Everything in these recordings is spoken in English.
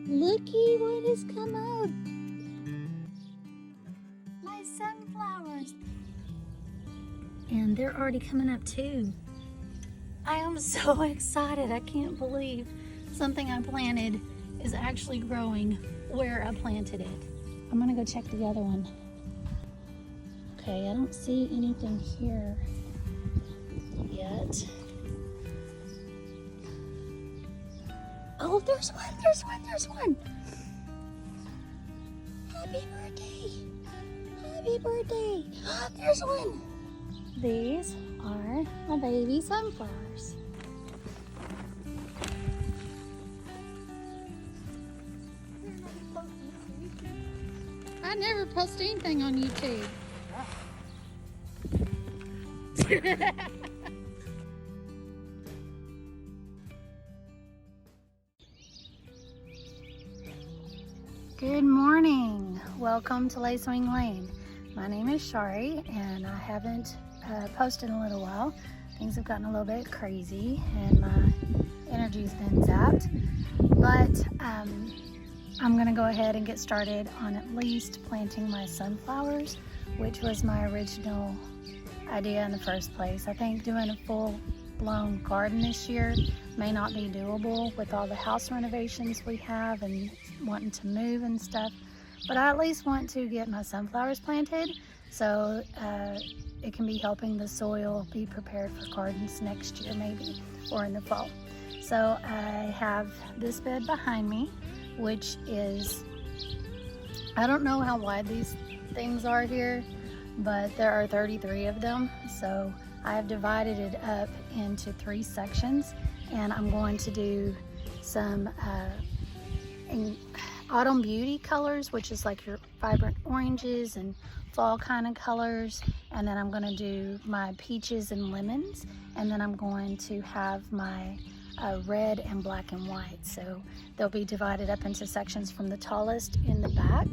Looky what has come up. My sunflowers. And they're already coming up too. I am so excited. I can't believe something I planted is actually growing where I planted it. I'm gonna go check the other one. Okay, I don't see anything here yet. Oh, there's one. Happy birthday. Happy birthday. Oh, there's one. These are my baby sunflowers. I never post anything on YouTube. Good morning. Welcome to Lacewing Lane. My name is Shari, and I haven't posted in a little while. Things have gotten a little bit crazy, and my energy's been zapped. But I'm gonna go ahead and get started on at least planting my sunflowers, which was my original idea in the first place. I think doing a full-blown garden this year may not be doable with all the house renovations we have and wanting to move and stuff, but I at least want to get my sunflowers planted so it can be helping the soil be prepared for gardens next year maybe, or in the fall. So I have this bed behind me, which is, I don't know how wide these things are here, but there are 33 of them. So I have divided it up into 3 sections, and I'm going to do some autumn beauty colors, which is like your vibrant oranges and fall kind of colors. And then I'm going to do my peaches and lemons. And then I'm going to have my red and black and white. So they'll be divided up into sections from the tallest in the back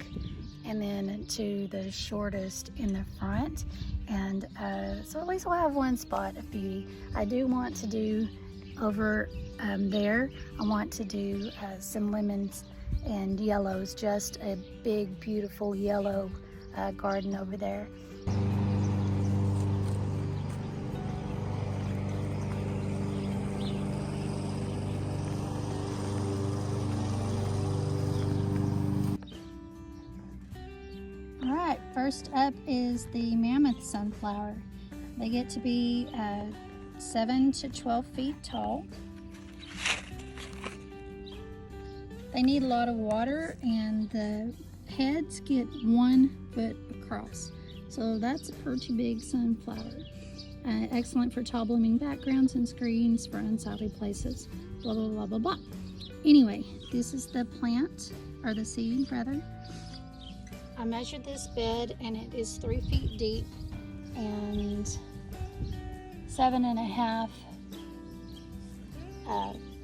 and then to the shortest in the front. And so at least we'll have one spot of beauty. I do want to do over there, I want to do some lemons and yellows, just a big beautiful yellow garden over there. Alright, first up is the mammoth sunflower. They get to be 7 to 12 feet tall. They need a lot of water, and the heads get 1 foot across. So that's a pretty big sunflower. Excellent for tall blooming backgrounds and screens for unsightly places. Blah, blah, blah, blah, blah. Anyway, this is the plant, or the seed rather. I measured this bed, and it is 3 feet deep and 7.5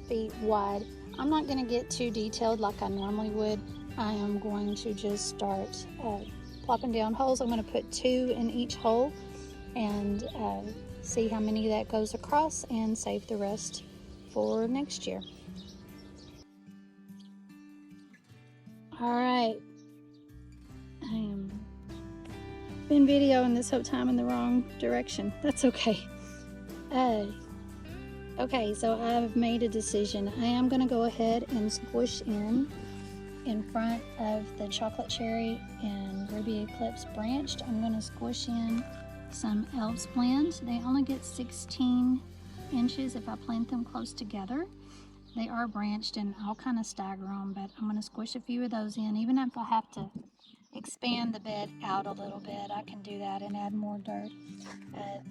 feet wide. I'm not going to get too detailed like I normally would. I am going to just start plopping down holes. I'm going to put 2 in each hole and see how many that goes across and save the rest for next year. All right. I am been videoing this whole time in the wrong direction. That's okay. Okay, so I've made a decision. I am going to go ahead and squish in front of the chocolate cherry and ruby eclipse branched. I'm going to squish in some Elves blend. They only get 16 inches if I plant them close together. They are branched, and I'll kind of stagger them, but I'm going to squish a few of those in. Even if I have to expand the bed out a little bit, I can do that and add more dirt.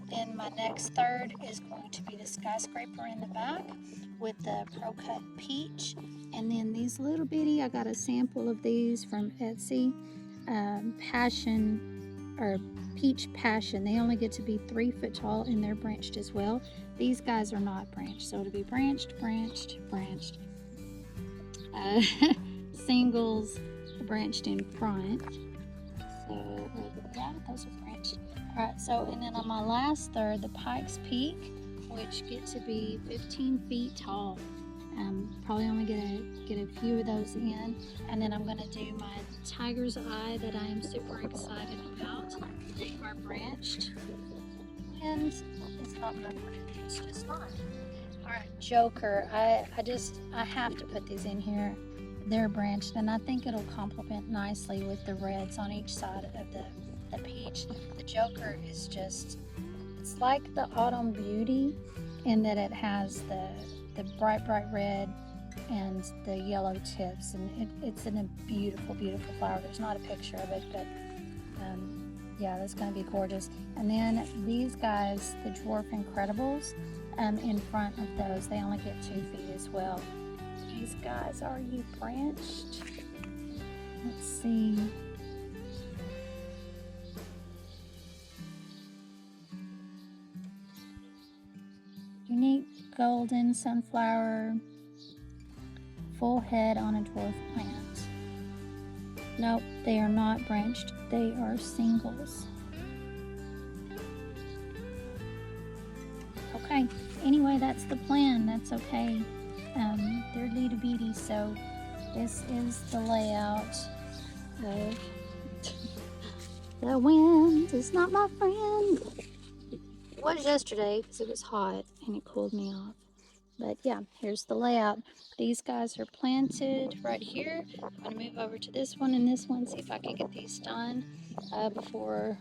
Then my next third is going to be the skyscraper in the back with the Pro Cut peach, and then these little bitty, I got a sample of these from Etsy, passion or peach passion. They only get to be 3 foot tall, and they're branched as well. These guys are not branched, so it'll be branched, singles branched in front. So yeah, those are branched. All right, so and then on my last third, the Pike's Peak, which get to be 15 feet tall. Probably only get a few of those in, and then I'm gonna do my tiger's eye that I am super excited about. They are branched, and it's not good. It's just not. All right, Joker. I have to put these in here. They're branched, and I think it'll complement nicely with the reds on each side of the peach. The Joker is just, it's like the Autumn Beauty in that it has the bright red and the yellow tips, and it's in a beautiful flower. There's not a picture of it, but yeah, that's going to be gorgeous. And then these guys, the Dwarf Incredibles, in front of those, they only get 2 feet as well. These guys, are you branched? Let's see. Unique golden sunflower, full head on a dwarf plant. Nope, they are not branched. They are singles. Okay, anyway, that's the plan. That's okay. They're little bitty, so this is the layout of the wind is not my friend. It was yesterday because it was hot and it cooled me off. But yeah, here's the layout. These guys are planted right here. I'm going to move over to this one and this one, see if I can get these done before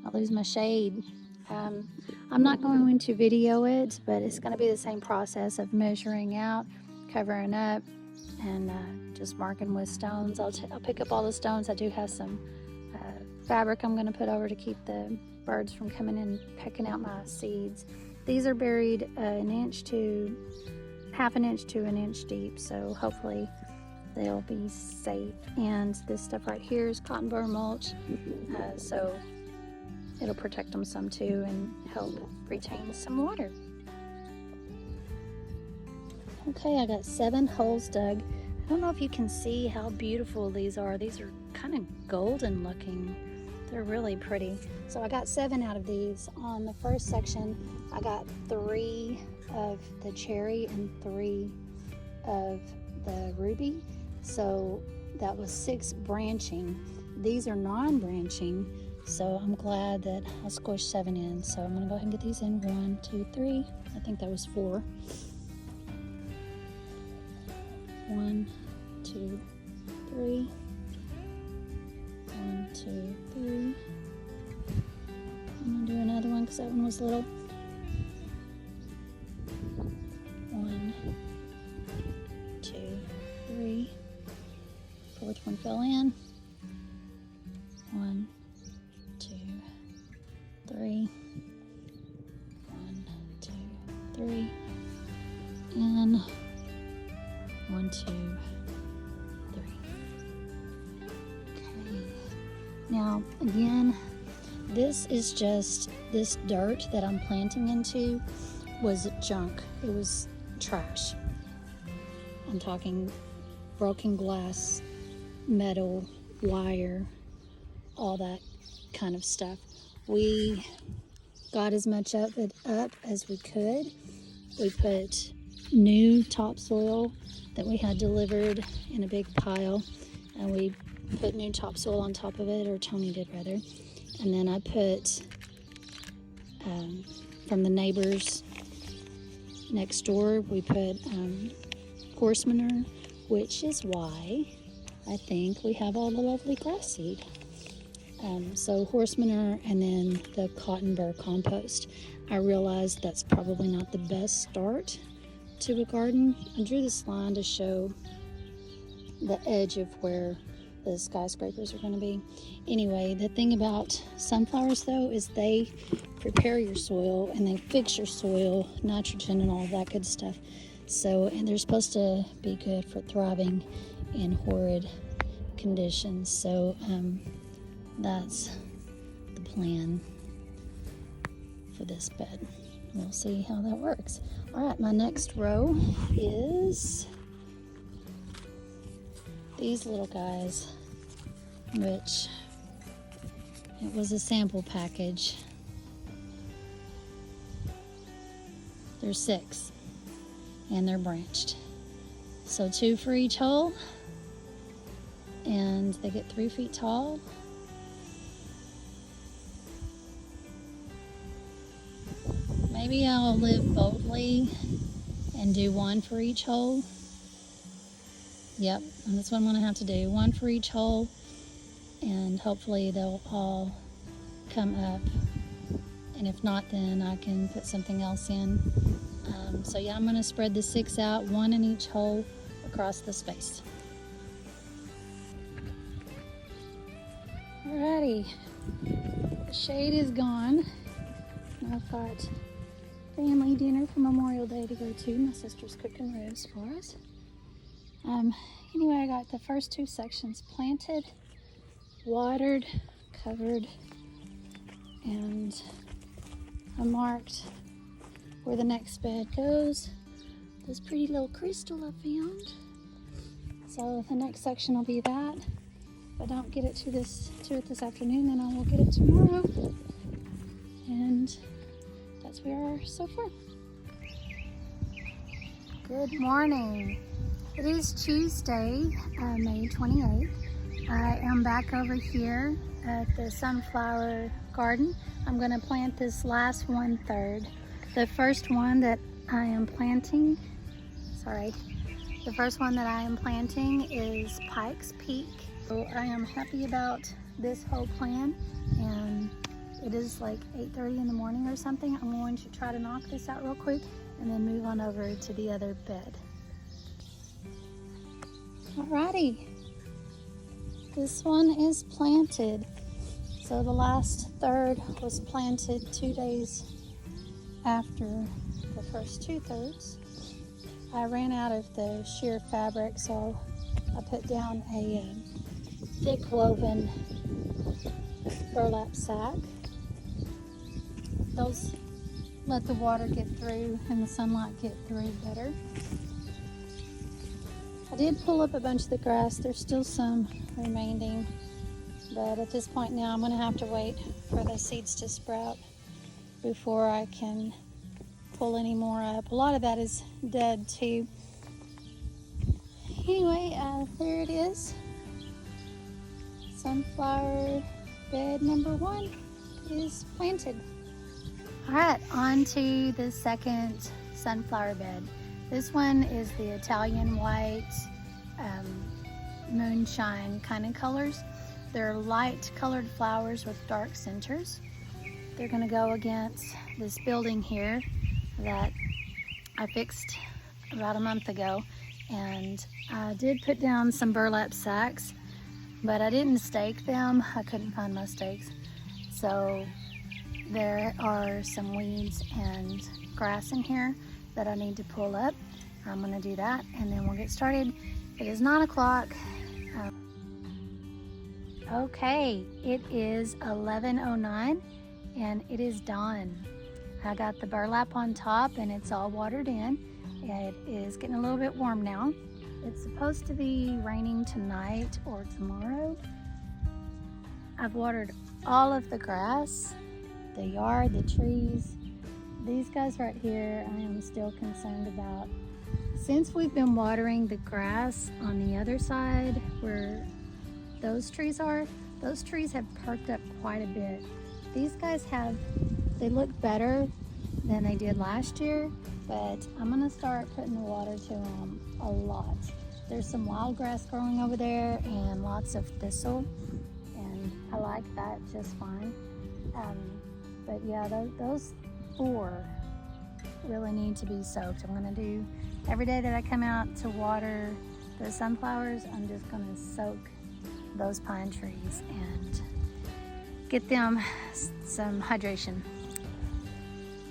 I lose my shade. I'm not going to video it, but it's going to be the same process of measuring out, covering up, and just marking with stones. I'll pick up all the stones. I do have some fabric I'm going to put over to keep the birds from coming in pecking out my seeds. These are buried half an inch to an inch deep, so hopefully they'll be safe. And this stuff right here is cotton burr mulch, so it'll protect them some too and help retain some water. Okay, I got 7 holes dug. I don't know if you can see how beautiful these are. These are kind of golden looking. They're really pretty. So I got 7 out of these. On the first section, I got 3 of the cherry and 3 of the ruby. So that was 6 branching. These are non-branching, so I'm glad that I squished 7 in. So I'm gonna go ahead and get these in. 1, 2, 3. I think that was 4. 1, 2, 3. 1, 2, 3. I'm gonna do another one because that one was little. 1, 2, 3. 4th one fell in. 1, 2, 3. 1, 2, 3. And 1, 2, 3. Okay. Now again, this is just this dirt that I'm planting into was junk. It was trash. I'm talking broken glass, metal, wire, all that kind of stuff. We got as much of it up as we could. We put new topsoil that we had delivered in a big pile, and we put new topsoil on top of it, or Tony did rather. And then I put from the neighbors next door, we put horse manure, which is why I think we have all the lovely grass seed. So horse manure and then the cotton burr compost. I realized that's probably not the best start to a garden. I drew this line to show the edge of where the skyscrapers are going to be. Anyway, the thing about sunflowers though is they prepare your soil and they fix your soil, nitrogen and all that good stuff. So, and they're supposed to be good for thriving in horrid conditions. So that's the plan for this bed. We'll see how that works. All right, my next row is these little guys, which it was a sample package. There's 6 and they're branched. So 2 for each hole, and they get 3 feet tall. Maybe I'll live boldly and do 1 for each hole. Yep, and that's what I'm gonna have to do. 1 for each hole, and hopefully they'll all come up. And if not, then I can put something else in. So yeah, I'm gonna spread the 6 out, 1 in each hole across the space. Alrighty, the shade is gone. I've got family dinner for Memorial Day to go to. My sister's cooking ribs for us. Anyway, I got the first 2 sections planted, watered, covered, and I marked where the next bed goes. This pretty little crystal I found. So the next section will be that. If I don't get it to it this afternoon, then I will get it tomorrow. And that's where we are so far. Good morning. It is Tuesday, May 28th. I am back over here at the sunflower garden. I'm gonna plant this last 1/3. The first one that I am planting, the first one that I am planting is Pike's Peak. So I am happy about this whole plan, and it is like 8:30 in the morning or something. I'm going to try to knock this out real quick and then move on over to the other bed. Alrighty, this one is planted. So the last 1/3 was planted 2 days after the first 2/3. I ran out of the sheer fabric, so I put down a thick woven burlap sack. Those let the water get through and the sunlight get through better. I did pull up a bunch of the grass. There's still some remaining, but at this point now I'm going to have to wait for the seeds to sprout before I can pull any more up. A lot of that is dead too. Anyway, there it is. Sunflower bed number 1 is planted. All right, on to the second sunflower bed. This one is the Italian white moonshine kind of colors. They're light colored flowers with dark centers. They're gonna go against this building here that I fixed about a month ago. And I did put down some burlap sacks, but I didn't stake them. I couldn't find my stakes. So there are some weeds and grass in here that I need to pull up. I'm gonna do that and then we'll get started. It is 9 o'clock. Okay, it is 11:09 and it is done. I got the burlap on top and it's all watered in. It is getting a little bit warm now. It's supposed to be raining tonight or tomorrow. I've watered all of the grass, the yard, the trees. These guys right here I am still concerned about. Since we've been watering the grass on the other side where those trees are, those trees have perked up quite a bit. These guys they look better than they did last year, but I'm gonna start putting the water to them a lot. There's some wild grass growing over there and lots of thistle, and I like that just fine. But yeah, those 4 really need to be soaked. I'm gonna do, every day that I come out to water the sunflowers, I'm just gonna soak those pine trees and get them some hydration.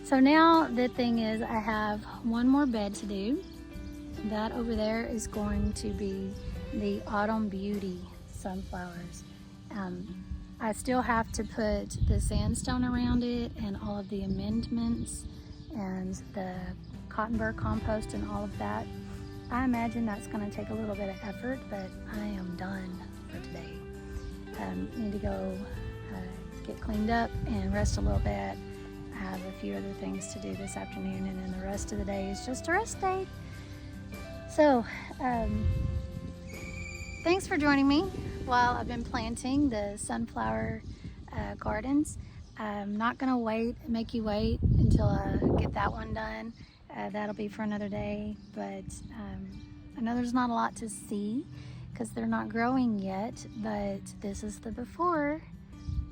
So now the thing is, I have 1 more bed to do. That over there is going to be the Autumn Beauty sunflowers. I still have to put the sandstone around it and all of the amendments and the cotton burr compost and all of that. I imagine that's going to take a little bit of effort, but I am done for today. Need to go get cleaned up and rest a little bit. I have a few other things to do this afternoon, and then the rest of the day is just a rest day. So, thanks for joining me while I've been planting the sunflower gardens. I'm not gonna make you wait until I get that one done. That'll be for another day, but I know there's not a lot to see because they're not growing yet, but this is the before.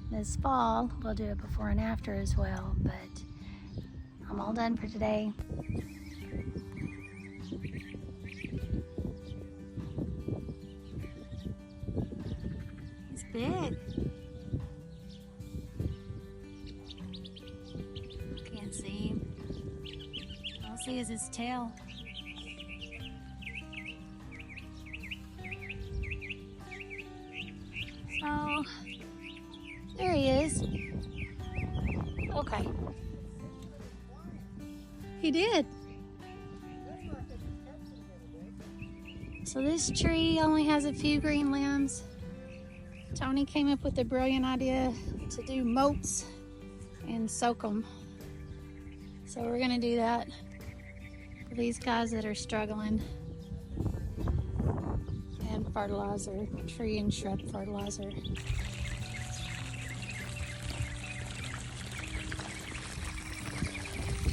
This fall, we'll do a before and after as well, but I'm all done for today. He's big. Can't see him. All I see is his tail. So, there he is. Okay. He did. So this tree only has a few green limbs. Tony came up with the brilliant idea to do motes and soak them. So we're gonna do that for these guys that are struggling. And fertilizer, tree and shrub fertilizer.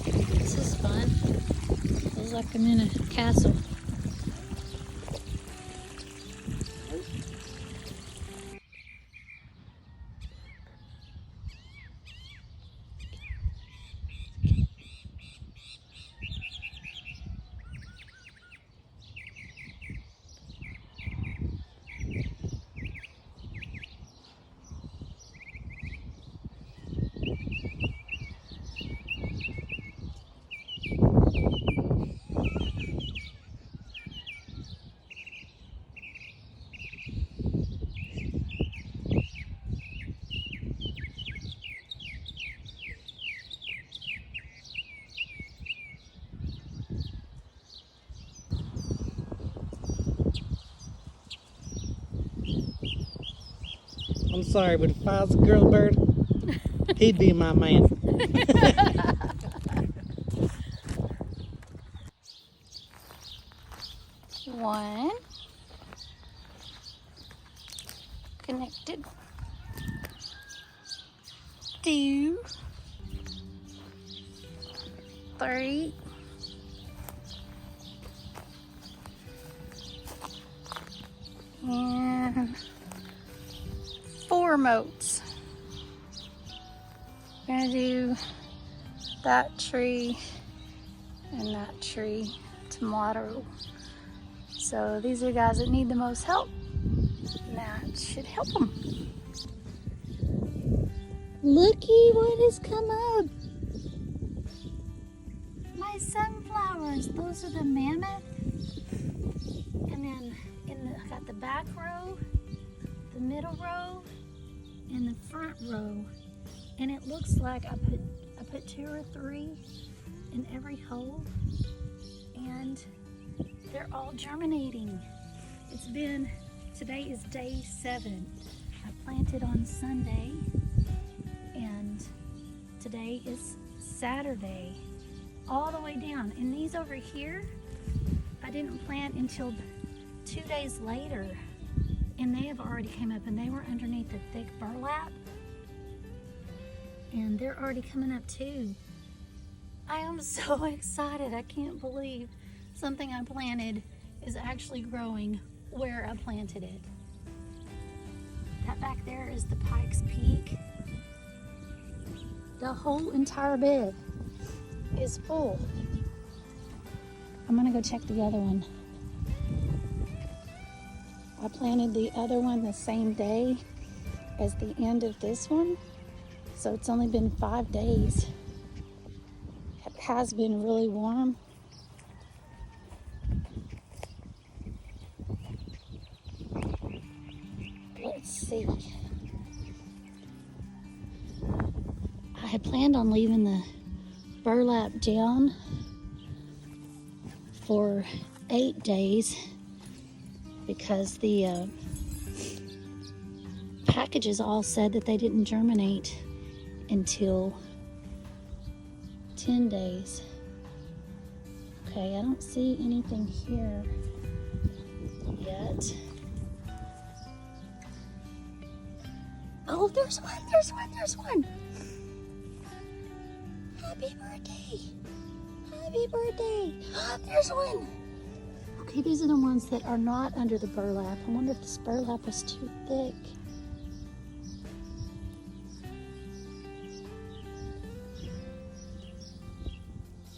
This is fun. Feels like I'm in a castle. I'm sorry, but if I was a girl bird, he'd be my man. One. Connected. Two. 3. And 4 motes. We're gonna do that tree and that tree tomorrow. So these are guys that need the most help. And that should help them. Looky what has come up. My sunflowers. Those are the mammoth. And then I got the back row, the middle row, and the front row. And it looks like I put 2 or 3 in every hole, and they're all germinating. Today is day 7. I planted on Sunday, and today is Saturday, all the way down. And these over here, I didn't plant until 2 days later, and they have already came up, and they were underneath the thick burlap, and they're already coming up too. I am so excited. I can't believe something I planted is actually growing where I planted it. That back there is the Pike's Peak. The whole entire bed is full. I'm gonna go check the other one. I planted the other one the same day as the end of this one, so it's only been 5 days. It has been really warm. Let's see. I had planned on leaving the burlap down for 8 days because the packages all said that they didn't germinate until 10 days. Okay. Okay, I don't see anything here yet. Oh, there's one, there's one, there's one. Happy birthday. Happy birthday. There's one. Okay, these are the ones that are not under the burlap. I wonder if this burlap is too thick.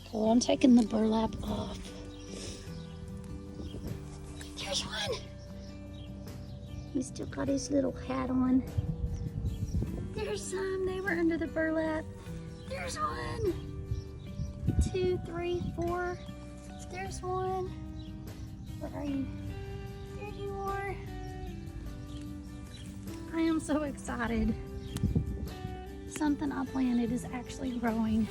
Okay, well, I'm taking the burlap off. There's one. He's still got his little hat on. There's some. They were under the burlap. There's one. 2, 3, 4. There's one. Where are you? There you are. I am so excited. Something I planted is actually growing.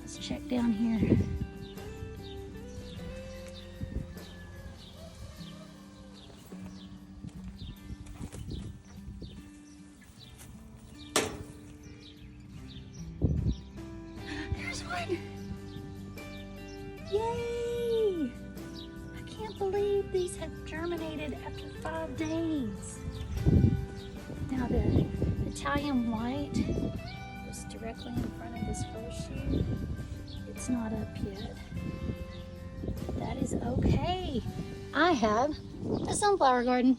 Let's check down here. There's one. Yay! I can't believe these have germinated after 5 days. Now the Italian white is directly in front of this first shoot. It's not up yet. That is okay. I have a sunflower garden.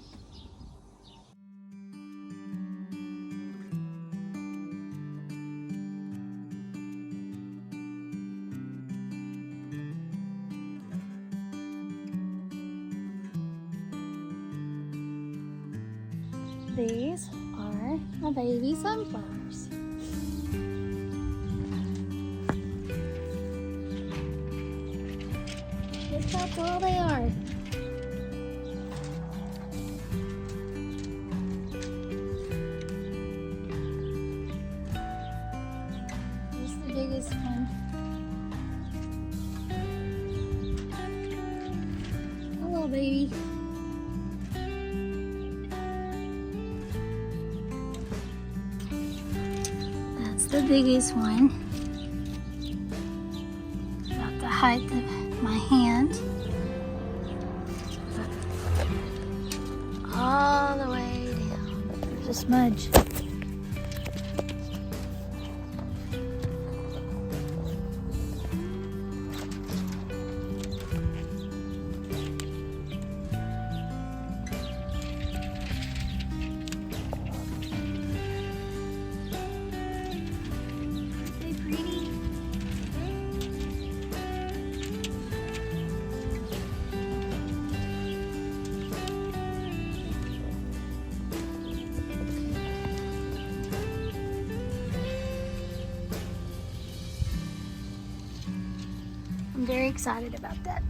These are my baby sunflowers. Look how tall they are. Here's the biggest one. Hello, baby. The biggest one, about the height of my hand, all the way down. There's a smudge. I'm very excited about that.